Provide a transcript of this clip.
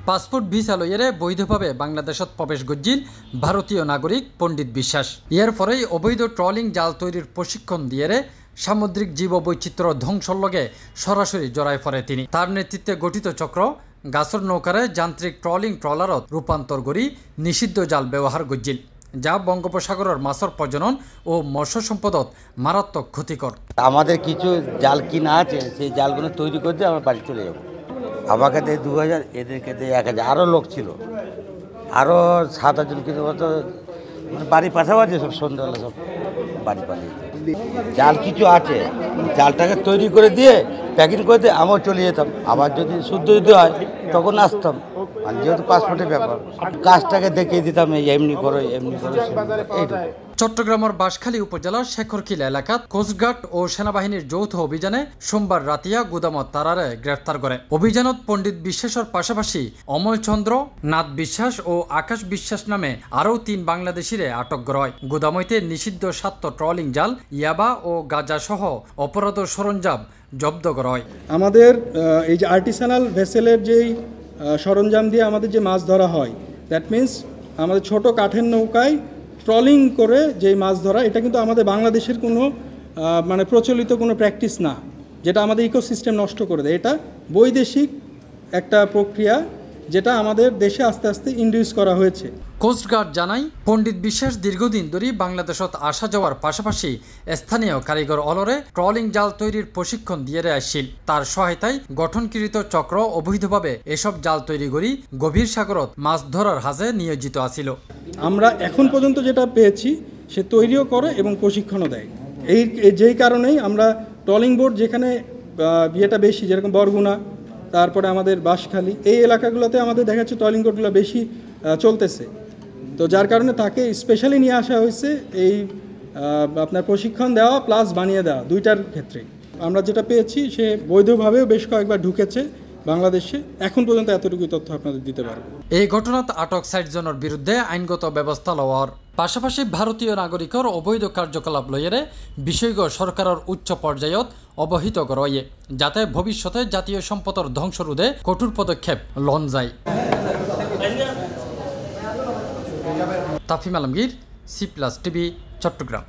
Passport visa লইয়েরে বৈধভাবে বাংলাদেশত প্রবেশ গজ্জিল ভারতীয় নাগরিক পণ্ডিত বিশ্বাস। ইয়ার পরেই অবৈধ ট্রলিং জাল তৈরির প্রশিক্ষণ দিয়েরে সামুদ্রিক জীব বৈচিত্র্য ধ্বংসর লগে সরাসরি জড়ায় পড়ে তিনি। তার নেতৃত্বে গঠিত চক্র গাছর নৌকারে যান্ত্রিক ট্রলিং ট্রলারত রূপান্তর করি নিষিদ্ধ জাল ব্যবহার গজ্জিল, যা বঙ্গোপসাগরের মাছর প্রজনন ও মৎস্য সম্পদত মারাত্মক ক্ষতিকর। আমাদের কিছু জাল কিনা আছে, সেই জালগুলো তৈরি করতে আমরা বাড়ি চলে যাবো। আমাকে দেয় 2000, এদেরকে দেয় 1000, আরও লোক ছিল, আরও 7-8 জন কিন্তু মানে বাড়ির পাশাপাশি সব সন্ধ্যাবেলা সব বাড়ি পালিয়ে জাল কিছু আছে, জালটাকে তৈরি করে দিয়ে প্যাকিং করে দিয়ে আমিও চলে যেতাম। আবার যদি শুদ্ধ যদি হয় তখন আসতাম, আর যেহেতু পাসপোর্টের ব্যাপার কাজটাকে দেখিয়ে দিতাম, এমনি করো এইটুকু। চট্টগ্রামের বাঁশখালী উপজেলার শেখরখিলা এলাকাত কোস্টগার্ড ও সেনাবাহিনীর যৌথ অভিযানে সোমবার রাতিয়া গুদামত তারারে গ্রেফতার করে। অভিযানত পণ্ডিত বিশ্বাসের পাশাপাশি অমল চন্দ্র, নাথ বিশ্বাস ও আকাশ বিশ্বাস নামে আরও 3 বাংলাদেশিরে আটক করা হয়। গুদামইতে নিষিদ্ধ 7 ট্রলিং জাল, ইয়াবা ও গাঁজা সহ অপরাধ সরঞ্জাম জব্দ করা হয়। আমাদের এই যে আর্টিসানাল ভেসেলের যেই সরঞ্জাম দিয়ে আমাদের যে মাছ ধরা হয়, দ্যাট মিন্স আমাদের ছোট কাঠের নৌকায় ট্রলিং করে যেই মাছ ধরা, এটা কিন্তু আমাদের বাংলাদেশের কোনো মানে প্রচলিত কোনো প্র্যাকটিস না, যেটা আমাদের ইকোসিস্টেম নষ্ট করে দেয়। এটা বৈদেশিক একটা প্রক্রিয়া, যেটা আমাদের দেশে আস্তে আস্তে ইন্ডিউস করা হয়েছে। কোস্টগার্ড জানায়, পণ্ডিত বিশ্বাস দীর্ঘদিন ধরে বাংলাদেশত আসা যাওয়ার পাশাপাশি স্থানীয় কারিগর অলরে ট্রলিং জাল তৈরির প্রশিক্ষণ দিয়ে আসছিল। তার সহায়তায় গঠনকৃত চক্র অবৈধভাবে এসব জাল তৈরি করি গভীর সাগরত মাছ ধরার হাজে নিয়োজিত আছিল। আমরা এখন পর্যন্ত যেটা পেয়েছি, সে তৈরিও করে এবং প্রশিক্ষণও দেয়। যেই কারণেই আমরা ট্রলিং বোর্ড যেখানে বিয়েটা বেশি, যেরকম বরগুনা, তারপরে আমাদের বাঁশখালী, এই এলাকাগুলোতে আমাদের দেখা যাচ্ছে ট্রলিং বোর্ডগুলো বেশি চলতেছে। তো যার কারণে তাকে স্পেশালি নিয়ে আসা হয়েছে এই আপনার প্রশিক্ষণ দেওয়া প্লাস বানিয়ে দেওয়া, দুইটার ক্ষেত্রে। আমরা যেটা পেয়েছি, সে বৈধভাবেও বেশ কয়েকবার ঢুকেছে বাংলাদেশে। এখন পর্যন্ত এতটুকু তথ্য আপনাদের দিতে পারবো। এই ঘটনাত আটক 60 জনের বিরুদ্ধে আইনগত ব্যবস্থা লওয়ার পাশাপাশি ভারতীয় নাগরিকের অবৈধ কার্যকলাপ লইয়েরে বিষয়গ সরকারের উচ্চ পর্যায়ত অবহিত করয়ে, যাতে ভবিষ্যতে জাতীয় সম্পদের ধ্বংস রোধে কঠোর পদক্ষেপ লন যায়। Tafim Alamgir, C+ TV, Chittagong.